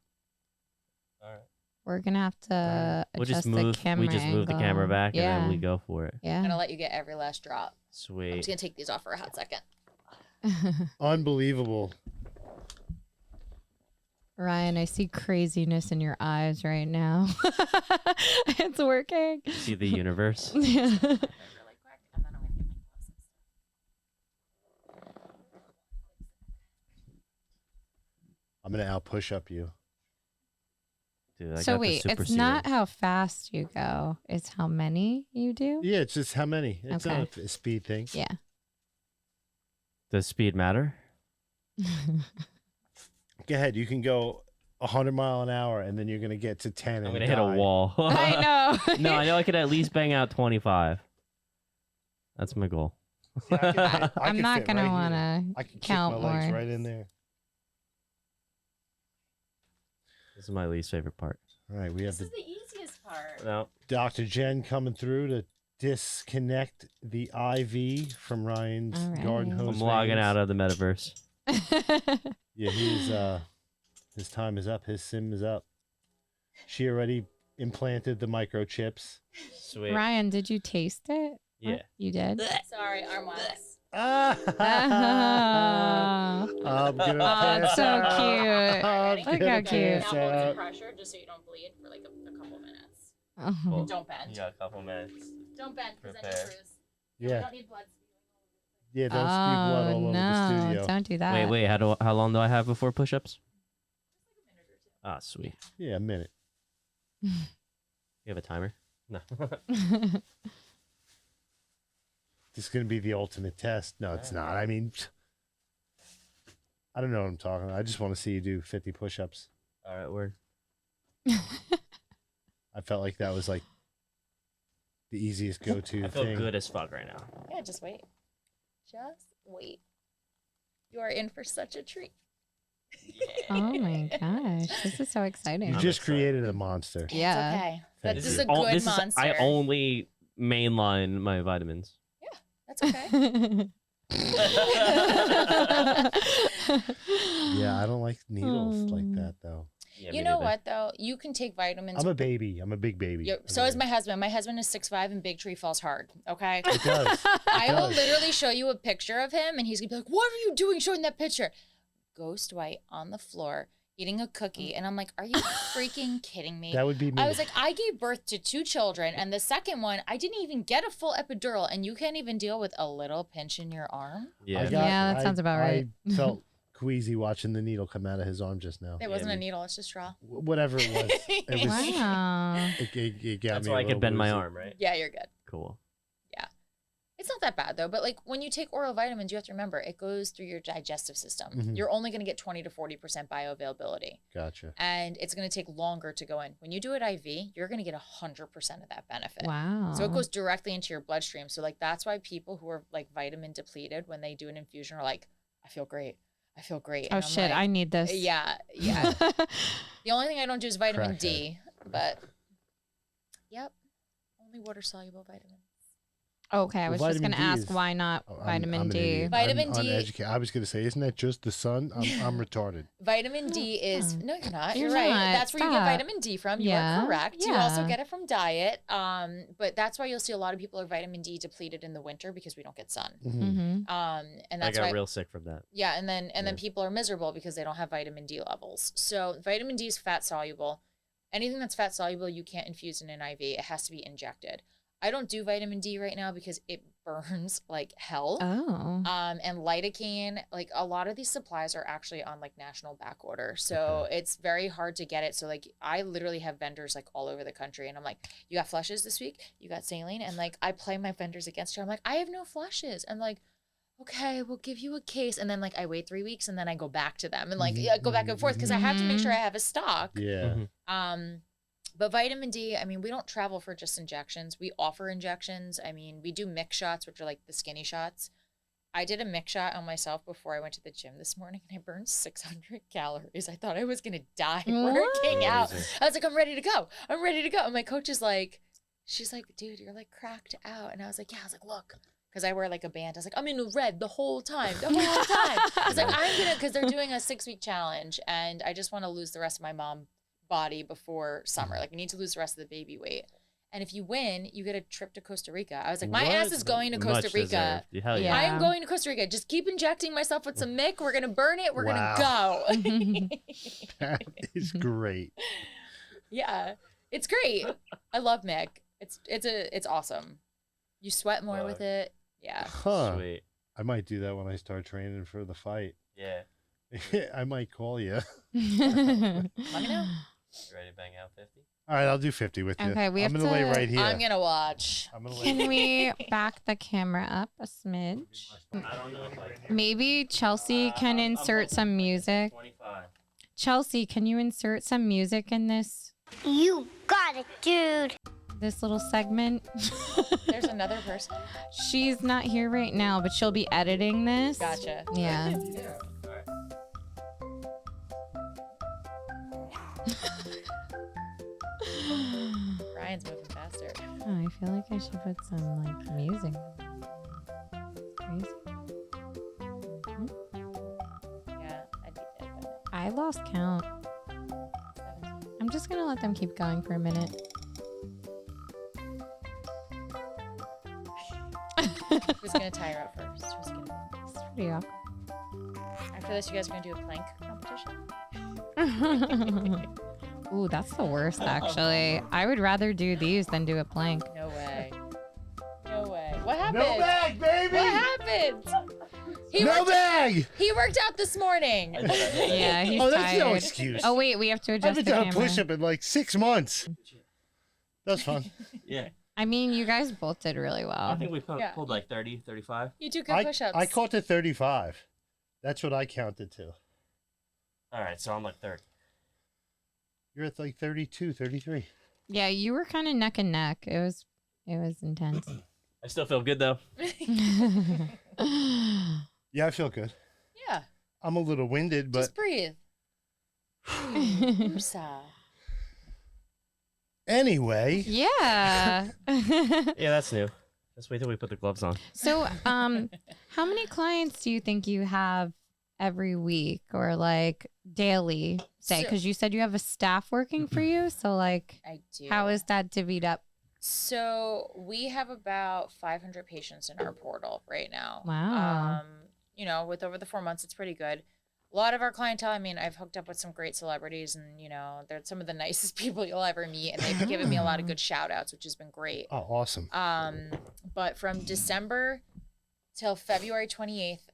All right. We're gonna have to We'll adjust just move. the camera. We just move the camera angle. back, Yeah. and then we go for it. I'm Yeah. gonna let you get every last drop. I'm Sweet. just gonna take these off for a hot second. Unbelievable. Ryan, I see craziness in your eyes right now. It's working. See the universe. Yeah. Really quick, and then I'm gonna get my gloves and stuff. I'm gonna out push up you. Dude, I So got the wait, super it's serum. not how fast you go; it's how many you do. Yeah, it's just how many. It's not a speed thing. Yeah. Does speed matter? Go ahead. You can go 100 mile an hour, and then you're gonna get to 10. I'm and gonna hit a die. wall. I know. No, I know I could at least bang out 25. That's my goal. See, I can fit- I I'm can not fit gonna right want here. to I can count kick my legs more. right in there. This is my least favorite part. All right, we have This the is the easiest part. No. Dr. Jen coming through to disconnect the IV from Ryan's All right. garden hose. I'm logging veins. out of the metaverse. Yeah, he's his time is up. His sim is up. She already implanted the microchips. Sweet. Ryan, did you taste it? Yeah. You did. Sorry, arm wax. I'm gonna Oh, it's pass so out. cute. I'm Look how gonna cute. pass Now hold some out. pressure just so you don't bleed for like a couple minutes. Oh. Cool. Don't bend. Yeah, a couple minutes. Don't bend because then Prepare. you bruise. We Yeah, don't need blood. yeah. Don't spew blood all over the no, studio. don't do that. Wait. How long do I have before push-ups? Ah, sweet. Yeah, a minute. You have a timer? No. This is gonna be the ultimate test. No, it's not. I mean, I don't know what I'm talking about. I just want to see you do 50 push-ups. All right, word. I felt like that was like the easiest go-to I feel thing. good as fuck right now. Yeah, just wait. Just wait. You are in for such a treat. Oh my gosh, this is so exciting. You I'm just excited. created a monster. Yeah. It's okay. Thank This you. is a good monster. I only mainline my vitamins. That's okay. Yeah, I don't like needles like that though. Yeah, You me know neither. what though? You can take vitamins. I'm a baby. I'm a big baby. Yeah, I'm so a is baby. my husband. My husband is 6'5" and big tree falls hard. Okay. It does. I will does. literally show you a picture of him and he's gonna be like, "What are you doing showing that picture?" Ghost white on the floor eating a cookie, and I'm like, "Are you freaking kidding me?" That would be me. I was like, I gave birth to 2 children, and the second one, I didn't even get a full epidural, and you can't even deal with a little pinch in your arm. Yeah. I got- Yeah, that sounds about right. I felt queasy watching the needle come out of his arm just now. It wasn't a me- needle; it's just straw. Whatever it was, it was. Wow. It got That's me. why a I could little bend my woozy. arm, right? Yeah, you're good. Cool. It's not that bad though, but like when you take oral vitamins, you have to remember it goes through your digestive system. Mhm. You're only going to get 20 to 40% bioavailability, Gotcha. and it's going to take longer to go in. When you do it IV, you're going to get 100% of that benefit. Wow. So it goes directly into your bloodstream. So like that's why people who are like vitamin depleted when they do an infusion are like, I feel great. I feel great. Oh And I'm shit, like, I need this. Yeah. The only thing I don't do is vitamin D, but yep, only water soluble vitamins. Okay, I Well, was just vitamin gonna D ask is- why not Oh, vitamin I'm an D. idiot. Vitamin I'm D- uneducated. I was gonna say, isn't that just the sun? I'm retarded. Vitamin D is Oh. no, you're not. You're You're right. not. That's where you get Stop. vitamin D from. You Yeah, are correct. You also yeah. get it from diet. But that's why you'll see a lot of people are vitamin D depleted in the winter because we don't get sun. Mhm. Mm-hmm. And I that's got why real sick from that. yeah, and then Yeah. people are miserable because they don't have vitamin D levels. So vitamin D is fat soluble. Anything that's fat soluble, you can't infuse in an IV. It has to be injected. I don't do vitamin D right now because it burns like hell. Oh. And lidocaine, like a lot of these supplies are actually on like national back order. So it's very hard to get it. So like I literally have vendors like all over the country and I'm like, you got flushes this week? You got saline? And like I play my vendors against her. I'm like, I have no flushes. And like, okay, we'll give you a case. And then like I wait 3 weeks and then I go back to them and like go back and forth because I have to make sure I have a stock. Yeah. Mhm. But vitamin D, I mean, we don't travel for just injections. We offer injections. I mean, we do mix shots, which are like the skinny shots. I did a mix shot on myself before I went to the gym this morning and I burned 600 calories. I thought I was going to die working out. Amazing. I was like, I'm ready to go. I'm ready to go. And my coach is like, she's like, dude, you're like cracked out. And I was like, yeah. I was like, look. Because I wear like a band. I was like, I'm in the red the whole time. The whole time. I was like, I'm going to, because they're doing a 6-week challenge. And I just want to lose the rest of my mom body before summer. Like, I need to lose the rest of the baby weight. And if you win, you get a trip to Costa Rica. I was like, my What? ass is going to Costa Much Rica. deserved. Hell yeah. Yeah. I am going to Costa Rica. Just keep injecting myself with some Mick. We're going to burn it. We're Wow. going to go. That is great. Yeah. It's great. I love Mick. It's awesome. You sweat more with it. Yeah. Huh. Sweet. I might do that when I start training for the fight. Yeah. I might call you. Let me know. You ready to bang out 50? All right, I'll do 50 with you. Okay, we I'm have gonna lay to- right here. I'm gonna watch. I'm gonna lay. Can we back the camera up a smidge? I don't know if I Maybe Chelsea can insert some music. 25. Chelsea, can you insert some music in this You got it, dude. this little segment? There's another person. She's not here right now, but she'll be editing this. Gotcha. Yeah. Brian's moving faster. Oh, I feel like I should put some like music. Crazy. Yeah, I'd be dead by now. I lost count. 17. I'm just gonna let them keep going for a minute. Who's gonna tie her up first? Who's gonna... It's pretty awkward. After this, you guys are gonna do a plank competition. Ooh, that's the worst actually. I would rather do these than do a plank. No way. No way. What happened? No bag, baby. What happened? He No worked, bag. he worked out this morning. Yeah, he's Oh, that's tired. no excuse. Oh wait, we have to I adjust haven't the done camera. a push-up in like 6 months. That's fun. Yeah. I mean, you guys both did really I well. think we Yeah. pulled like 30, 35. You do good I push-ups. caught to 35. That's what I counted to. All right, so I'm like 30. You're at like 32, 33. Yeah, you were kind of neck and neck. It was intense. I still feel good though. Yeah, I feel good. Yeah. I'm a little winded, but Just breathe. Woosah. anyway. Yeah. Yeah, that's new. Let's wait till we put the gloves on. So, how many clients do you think you have every week or like daily? Say, So- because you said you have a staff working for you. So, like, I do. how is that divvied up? So we have about 500 patients in our portal right now. Wow. You know, with over the 4 months, it's pretty good. A lot of our clientele, I mean, I've hooked up with some great celebrities and, you know, they're some of the nicest people you'll ever meet. And they've given me a lot of good shout outs, which has been great. Oh, awesome. But from December till February 28th,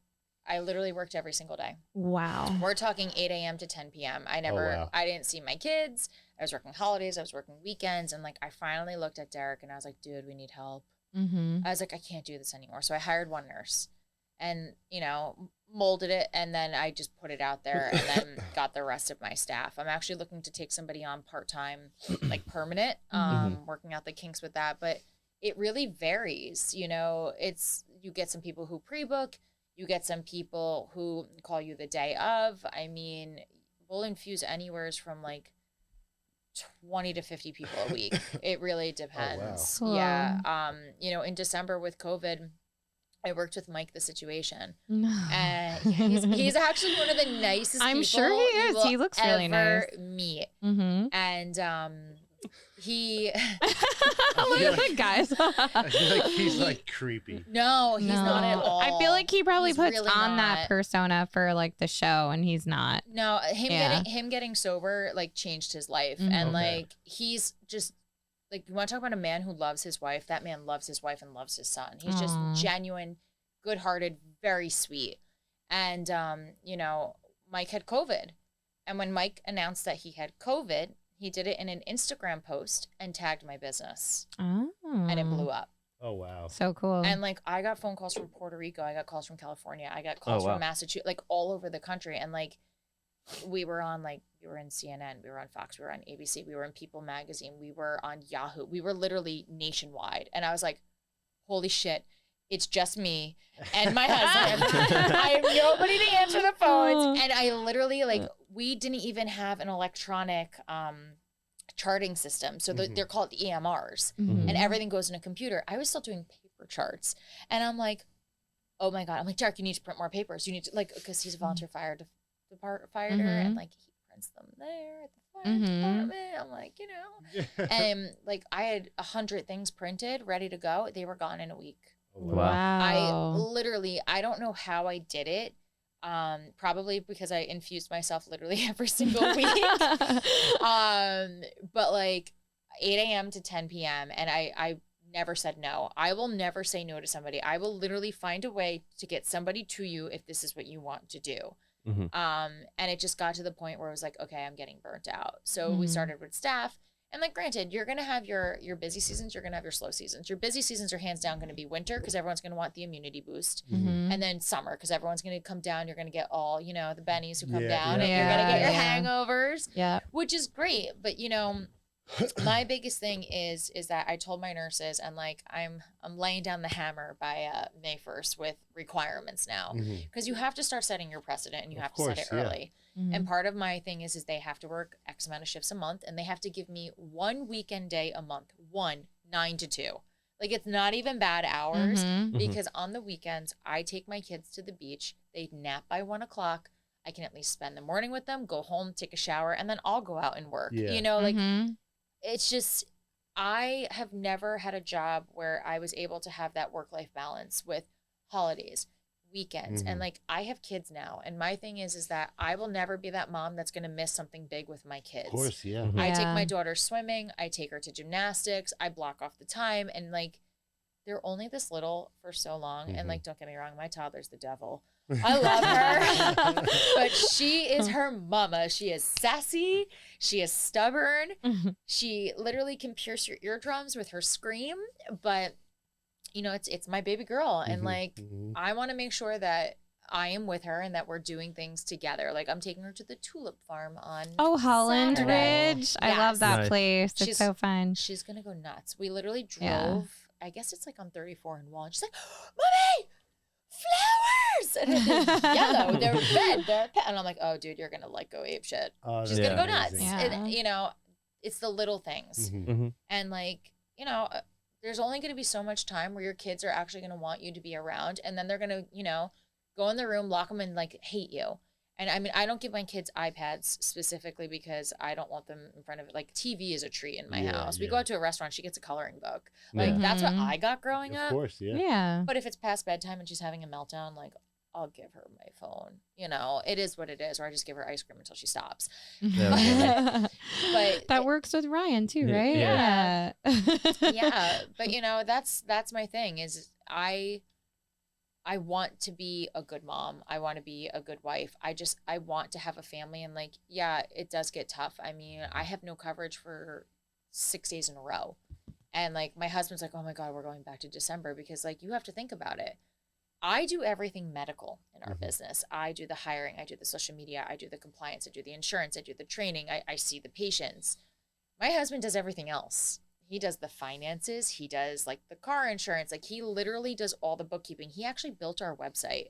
I literally worked every single day. Wow. We're talking 8 a.m. to 10 p.m. wow. I didn't see my kids. I was working holidays. I was working weekends. And like, I finally looked at Derek and I was like, dude, we need help. Mm-hmm. I was like, I can't do this anymore. So I hired one nurse and, you know, molded it. And then I just put it out there and then got the rest of my staff. I'm actually looking to take somebody on part-time, like permanent, working out the kinks with that. But it really varies. You know, you get some people who pre-book, you get some people who call you the day of. I mean, we'll infuse anywhere from like 20 to 50 people a week. It really depends. Cool. Yeah. You know, in December with COVID, I worked with Mike the Situation. And he's actually one of the nicest I'm people sure he you is. will He looks really ever nice. meet. Mm-hmm. And he Look at the guys. I feel like he's like creepy. no, he's not at No. all. I feel like he probably He's puts really on that not. persona for like the show, and he's not. No, Yeah. him getting sober like changed his life. Mhm. And Okay. like he's just like, you want to talk about a man who loves his wife? That man loves his wife and loves his son. He's just Aw. genuine, good-hearted, very sweet. And you know, Mike had COVID. And when Mike announced that he had COVID, he did it in an Instagram post and tagged my business. Oh. And it blew up. Oh, wow. So cool. And like, I got phone calls from Puerto Rico. I got calls from California. I got calls wow. from Massachusetts, like all over the country. And like, we were in CNN, we were on Fox, we were on ABC, we were in People Magazine, we were on Yahoo. We were literally nationwide. And I was like, holy shit, it's just me and my husband. I have nobody to answer the phones. And I literally, like, we didn't even have an electronic charting system. So they're called EMRs. Mhm. And everything goes in a computer. I was still doing paper charts. And I'm like, oh my God. I'm like, Derek, you need to print more papers. You need to, like, because he's a volunteer firefighter, and like, he prints them there at the fire department. I'm like, you know. And like, I had 100 things printed, ready to go. They were gone in a week. Wow. I don't know how I did it. Probably because I infused myself literally every single week. But like 8 a.m. to 10 p.m. and I never said no. I will never say no to somebody. I will literally find a way to get somebody to you if this is what you want to do. And it just got to the point where it was like, okay, I'm getting burnt out. So we started with staff. And like, granted, you're going to have your busy seasons. You're going to have your slow seasons. Your busy seasons are hands down going to be winter because everyone's going to want the immunity boost. And then summer because everyone's going to come down. You're going to get all, the bennies who come down and you're going to get your hangovers, which is great. But, my biggest thing is that I told my nurses and like I'm laying down the hammer by May 1st with requirements now because you have to start setting your precedent and you have to set it early. And part of my thing is they have to work X amount of shifts a month and they have to give me one weekend day a month, 9 to 2. Like it's not even bad hours because on the weekends I take my kids to the beach. They nap by 1 o'clock. I can at least spend the morning with them, go home, take a shower, and then I'll go out and work. It's just, I have never had a job where I was able to have that work-life balance with holidays, weekends. And like, I have kids now. And my thing is that I will never be that mom that's going to miss something big with my kids. Of course, yeah. I take my daughter swimming. I take her to gymnastics. I block off the time. And like, they're only this little for so long. And like, don't get me wrong, my toddler's the devil. I love her, but she is her mama. She is sassy. She is stubborn. She literally can pierce your eardrums with her scream, but it's my baby girl. And like, I want to make sure that I am with her and that we're doing things together. Like I'm taking her to the tulip farm on Holland Saturday. Ridge. I love that place. It's so fun. She's going to go nuts. We literally drove, I guess it's like on 34 and Wall. And she's like, Mommy, flowers! And they're yellow. They're red. They're pet. And I'm like, oh, dude, you're going to like go ape shit. She's going to go nuts. And, it's the little things. And like, there's only going to be so much time where your kids are actually going to want you to be around. And then they're going to, go in the room, lock them and like hate you. And I mean, I don't give my kids iPads specifically because I don't want them in front of it. Like TV is a treat in my house. We go out to a restaurant, she gets a coloring book. Like that's what I got growing up. Of course, Yeah. But if it's past bedtime and she's having a meltdown, like I'll give her my phone. It is what it is. Or I just give her ice cream until she stops. But that works with Ryan too, right? Yeah. But that's my thing is I want to be a good mom. I want to be a good wife. I want to have a family. And like, it does get tough. I mean, I have no coverage for 6 days in a row. And like, my husband's like, oh my God, we're going back to December because like, you have to think about it. I do everything medical in our business. I do the hiring. I do the social media. I do the compliance. I do the insurance. I do the training. I see the patients. My husband does everything else. He does the finances. He does like the car insurance. Like he literally does all the bookkeeping. He actually built our website.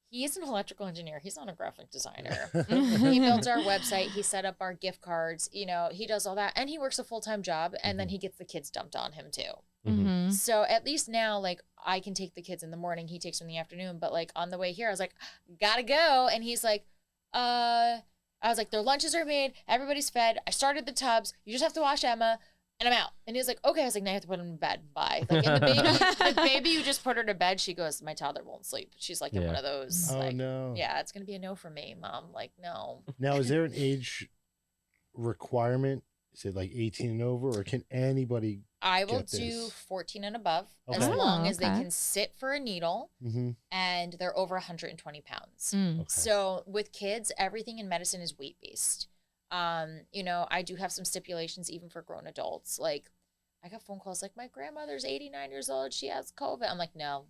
He is an electrical engineer. He's not a graphic designer. He built our website. He set up our gift cards. He does all that. And he works a full-time job. And then he gets the kids dumped on him too. So at least now, like I can take the kids in the morning. He takes them in the afternoon. But like on the way here, I was like, gotta go. And he's like, I was like, their lunches are made. Everybody's fed. I started the tubs. You just have to wash Emma. And I'm out. And he was like, okay. I was like, now you have to put him in bed. Bye. Like, and the baby you just put her to bed, she goes, my toddler won't sleep. She's like in one of those. Oh, like, no. Yeah, it's going to be a no for me, Mom. Like, no. Now, is there an age requirement? Is it like 18 and over, or can anybody I will get do this? 14 and above Okay. as long as they okay. can sit for a needle and they're over 120 pounds. Okay. So with kids, everything in medicine is weight-based. I do have some stipulations even for grown adults. Like I got phone calls like, my grandmother's 89 years old. She has COVID. I'm like, no.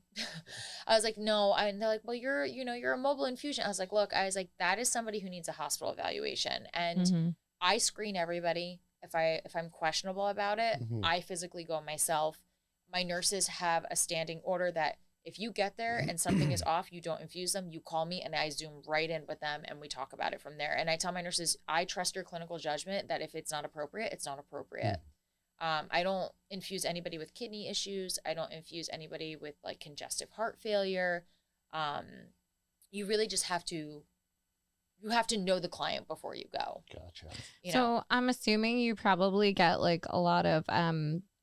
I was like, no. And they're like, well, you're a mobile infusion. I was like, look, that is somebody who needs a hospital evaluation. And I screen everybody. If I'm questionable about it, I physically go myself. My nurses have a standing order that if you get there and something is off, you don't infuse them, you call me and I Zoom right in with them and we talk about it from there. And I tell my nurses, I trust your clinical judgment that if it's not appropriate, it's not appropriate. I don't infuse anybody with kidney issues. I don't infuse anybody with like congestive heart failure. You really just have to know the client before you go. Gotcha. So I'm assuming you probably get like a lot of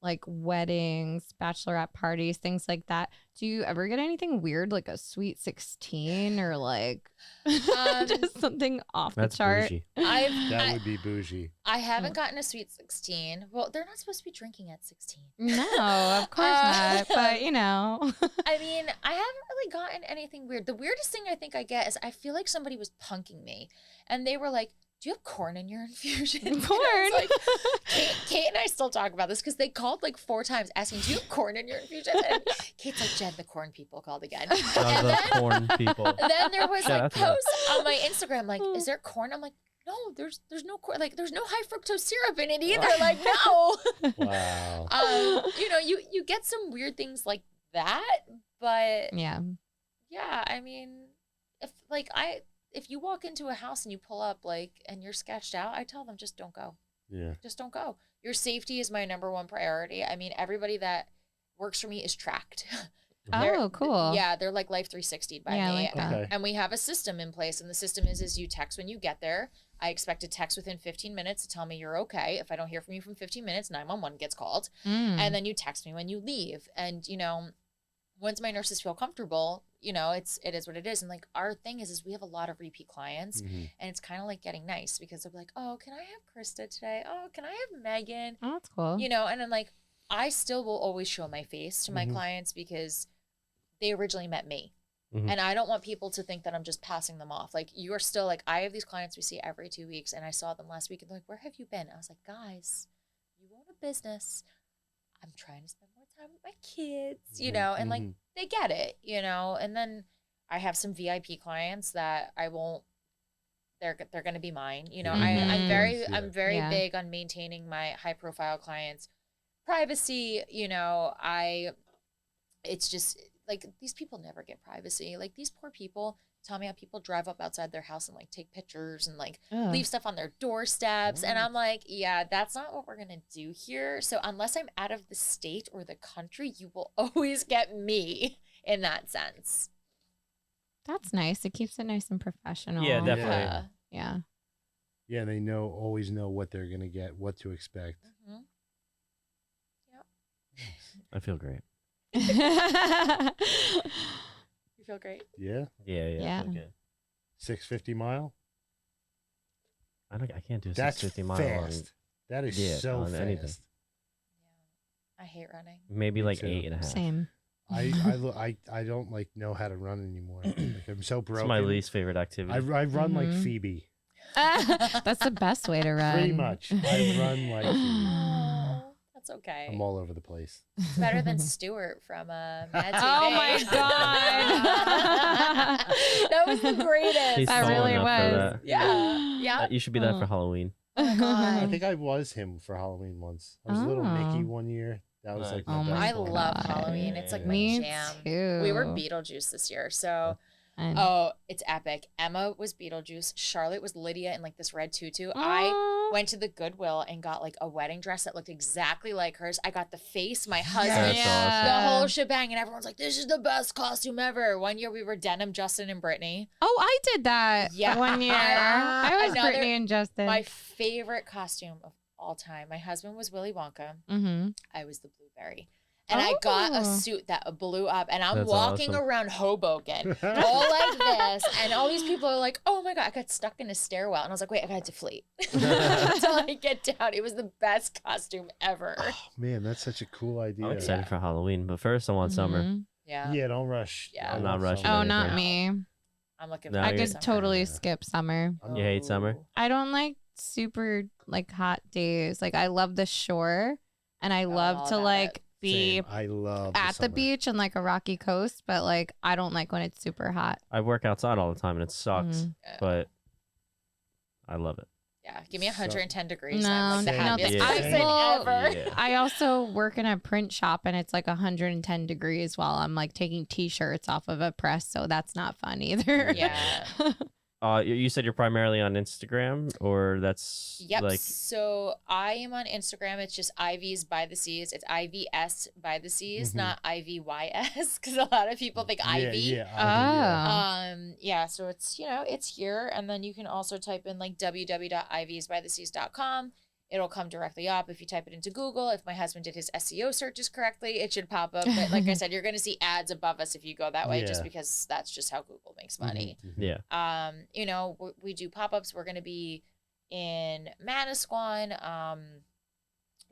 like weddings, bachelorette parties, things like that. Do you ever get anything weird, like a sweet 16 or like just something off That's the chart? bougie. That would be bougie. I haven't gotten a sweet 16. Well, they're not supposed to be drinking at 16. No, of course not. But you know, I mean, I haven't really gotten anything weird. The weirdest thing I think I get is I feel like somebody was punking me, and they were like, "Do you have corn in your infusion?" Corn. Like, Kate and I still talk about this because they called like 4 times asking, "Do you have corn in your infusion?" And Kate's like, "Jen, the corn people called again." Love those corn people. Then there was Shout like out to them. posts on my Instagram like, "Is there corn?" I'm like, "No, there's no corn. Like, there's no high fructose syrup in it either." Like, no. Wow. You know, you get some weird things like that, but yeah. I mean, if you walk into a house and you pull up like and you're sketched out, I tell them just don't go. Yeah. Just don't go. Your safety is my number one priority. I mean, everybody that works for me is tracked. Oh, cool. Yeah, they're like Life 360 by Yeah, I me. like that. Okay. And we have a system in place, and the system is you text when you get there. I expect a text within 15 minutes to tell me you're okay. If I don't hear from you from 15 minutes, 911 gets called. And then you text me when you leave. And, you know, once my nurses feel comfortable, you know, it is what it is. And like our thing is we have a lot of repeat clients, and it's kind of like getting nice because they're like, "Oh, can I have Krista today? Oh, can I have Megan?" Oh, that's cool. You know, and then like I still will always show my face to my clients because they originally met me. And I don't want people to think that I'm just passing them off. Like, you are still like, I have these clients we see every 2 weeks, and I saw them last week, and they're like, "Where have you been?" I was like, "Guys, you own a business. I'm trying to spend more time with my kids," you know, and like they get it, you know. And then I have some VIP clients that I won't. They're going to be mine, you know. I'm very big on maintaining my high profile clients' privacy. You know, it's just like these people never get privacy. Like these poor people tell me how people drive up outside their house and like take pictures and like leave stuff on their doorsteps. And I'm like, yeah, that's not what we're going to do here. So unless I'm out of the state or the country, you will always get me in that sense. That's nice. It keeps it nice and professional. Yeah, definitely. Yeah. Yeah, they always know what they're gonna get, what to expect. Yep. I feel great. You feel great? Yeah. Yeah. Okay. 650 mile. I can't do a That's 650 mile fast. That is so on fast. anything. I hate running. Maybe Me like too. 8.5. Same. I don't like know how to run anymore. Like, I'm so broken. It's my least favorite activity. I run like Phoebe. That's the best way to run. Pretty much. I run like Phoebe. Oh, that's okay. I'm all over the place. It's better than Stuart from Mad TV. Oh my God. That was the greatest. He's That tall really enough for was. that. Yeah. You should be that for Halloween. Oh my God. I think I was him for Halloween once. I was little Mickey one year. That was like Oh my my best I one. love Halloween. It's like my Me jam. too. We were Beetlejuice this year. So, And- it's epic. Emma was Beetlejuice. Charlotte was Lydia in like this red tutu. I Aw. went to the Goodwill and got like a wedding dress that looked exactly like hers. I got the face, my husband, That's awesome. the whole shebang, and everyone's like, "This is the best costume ever." One year we were denim Justin and Brittany. Oh, I did that Yeah. one year. I was Another- Brittany and Justin. My favorite costume of all time. My husband was Willy Wonka. Mm-hmm. I was the blueberry. And I got a Oh. suit that blew up, and I'm That's walking awesome. around Hoboken, all like this, and all these people are like, "Oh my God," I got stuck in a stairwell, and I was like, "Wait, I gotta deflate until I get down." It was the best costume ever. Oh, man, that's such a cool idea. I'm excited for Halloween, but first I want summer. Mhm. Yeah, Yeah, don't rush. Yeah. I I'm not want rushing. summer. Oh, not anything. me. I'm looking. No, for I you're- could summer. totally skip summer. You hate summer? Oh. I don't like super like hot days. Like I love the shore, and I all love to about like it. be Same. I love at the summer. beach and like a rocky coast, but like I don't like when it's super hot. I work outside all the time and it sucks, Mhm. but I love it. Yeah, give me So- 110 degrees. No, I'm like the Same. happiest Yeah. person Well, ever. Yeah. I also work in a print shop and it's like 110 degrees while I'm like taking t-shirts off of a press, so that's not fun either. Yeah. You said you're primarily on Instagram, or that's Yep. like So I am on Instagram. It's just IVs by the Seas. It's IVS by the Seas, not IVYS, because a lot of people think IV. Yeah. Oh. So it's, it's here. And then you can also type in like www.ivsbytheseas.com. it'll come directly up. If you type it into Google, if my husband did his SEO searches correctly, it should pop up. But like I said, you're going to see ads above us if you go that way, just because that's just how Google makes money. Yeah. You know, we do pop-ups. We're going to be in Manasquan,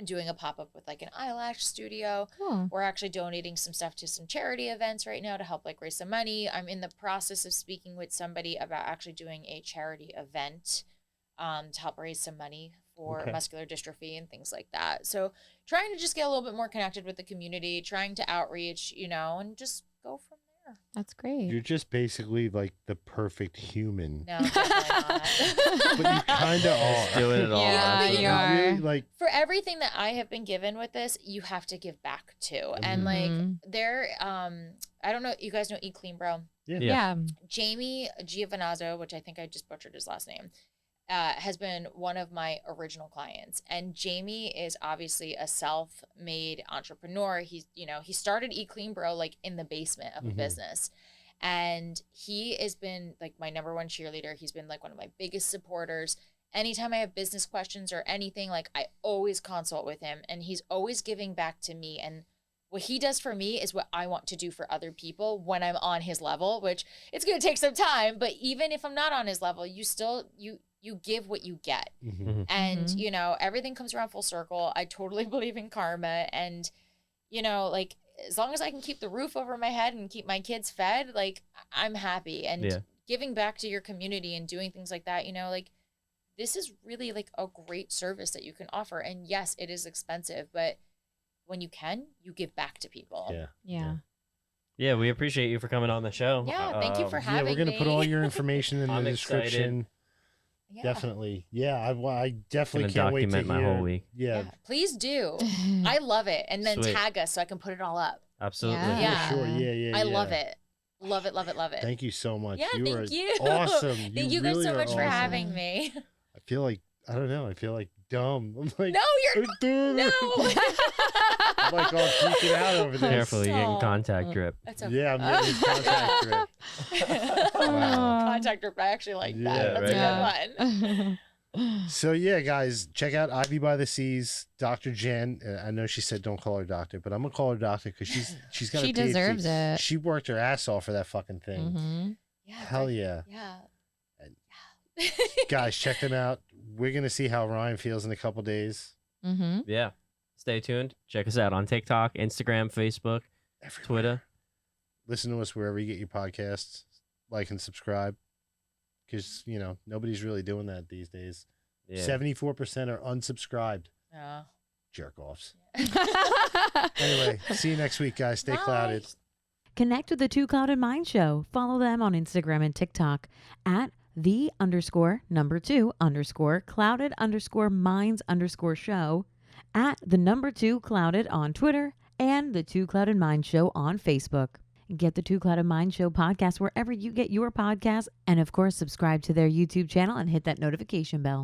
doing a pop-up with like an eyelash studio. Cool. We're actually donating some stuff to some charity events right now to help like raise some money. I'm in the process of speaking with somebody about actually doing a charity event to help raise some money for muscular dystrophy and things like that. So trying to just get a little bit more connected with the community, trying to outreach, you know, and just go from there. That's great. You're just basically like the perfect human. No, definitely not. But you kind of are. Doing it all. Yeah, Like, you are. really, like, For everything that I have been given with this, you have to give back to. And like there, I don't know, you guys know Eat Clean Bro? Yeah. Jamie Giovanazzo, which I think I just butchered his last name, has been one of my original clients. And Jamie is obviously a self-made entrepreneur. He's, you know, he started Eat Clean Bro like in the basement of a business. And he has been like my number one cheerleader. He's been like one of my biggest supporters. Anytime I have business questions or anything, like I always consult with him, and he's always giving back to me. And what he does for me is what I want to do for other people when I'm on his level, which it's going to take some time. But even if I'm not on his level, you still, you give what you get. And, you know, everything comes around full circle. I totally believe in karma. And, you know, like, as long as I can keep the roof over my head and keep my kids fed, like, I'm happy. And giving back to your community and doing things like that, you know, like, this is really like a great service that you can offer. And yes, it is expensive, but when you can, you give back to people. Yeah, we appreciate you for coming on the show. Yeah, thank you for having me. we're gonna put all your information in the I'm description. excited. Definitely. Yeah, I definitely Gonna can't wait to document my hear. whole week. Yeah, Please do. I love it. And then Sweet. tag us so I can put it all up. Absolutely. Yeah. for sure. Yeah. I love it. Love it, love it, love it. Thank you so much. Yeah, you thank are you. awesome. Thank you guys really so are much for awesome. having me. I feel like I don't know. I feel like dumb. I'm like, No, you're no. I'm like all freaking out over there. Careful, you're getting Aw. contact drip. That's okay. Yeah, I'm getting contact drip. Contact group. I actually like that. That's a good one. So yeah, guys, check out IV by the Seas, Dr. Jen. I know she said don't call her doctor, but I'm gonna call her doctor because she's got. She a PhD. deserves it. She worked her ass off for that fucking thing. Yeah. Hell yeah. Yeah. Guys, check them out. We're gonna see how Ryan feels in a couple days. Yeah. Stay tuned. Check us out on TikTok, Instagram, Facebook, Everywhere. Twitter. Listen to us wherever you get your podcasts. Like and subscribe, because you know nobody's really doing that these days. Yeah. 74% are unsubscribed. Yeah. Jerk offs. Anyway, see you next week, guys. Stay clouded. Connect with the Two Clouded Mind Show. Follow them on Instagram and TikTok at @the__clouded_minds_show, at @2 Clouded on Twitter, and the Two Clouded Mind Show on Facebook. Get the Two Clouded Mind Show podcast wherever you get your podcasts, and of course, subscribe to their YouTube channel and hit that notification bell.